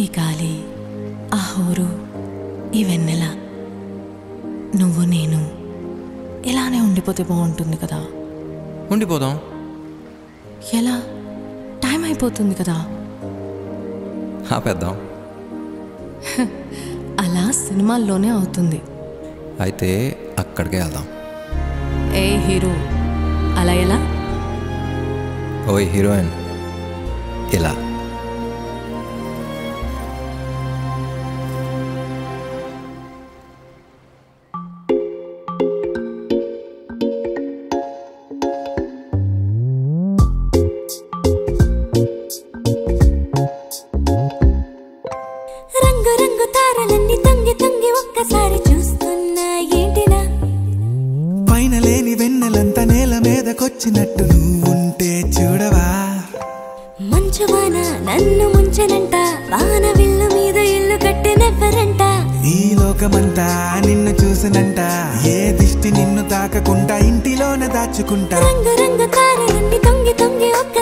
ఈ గాలి, ఆ హోరు, ఈ వెన్నెల, నువ్వు నేను ఇలానే ఉండిపోతే బాగుంటుంది కదా. ఉండిపోదాం. ఎలా? టైం అయిపోతుంది కదా. ఆపేద్దాం. అలా సినిమాల్లోనే అవుతుంది. అయితే అక్కడికే వెళ్దాం. ఏ హీరో అలా ఎలా? ఓయ్ హీరోయిన్ ఇలా. రంగు రంగు తారలన్నీ తొంగి తొంగి ఒక్కసారి చూస్తున్నా ఏంటిలా? పైన లేని వెన్నెలంతా నేల మీదకొచ్చినట్టు నువ్వుంటే చూడవా? మంచువాన నన్ను ముంచనంట, వాన విల్లు మీద ఇల్లు కట్టినెవ్వరంట. ఈ లోకమంతా నిన్ను చూసినంట, ఏ దిష్టి నిన్ను తాకకుండా ఇంటిలోనే దాచుకుంటా. రంగు రంగు తారలన్నీ తొంగి తొంగి ఒక్క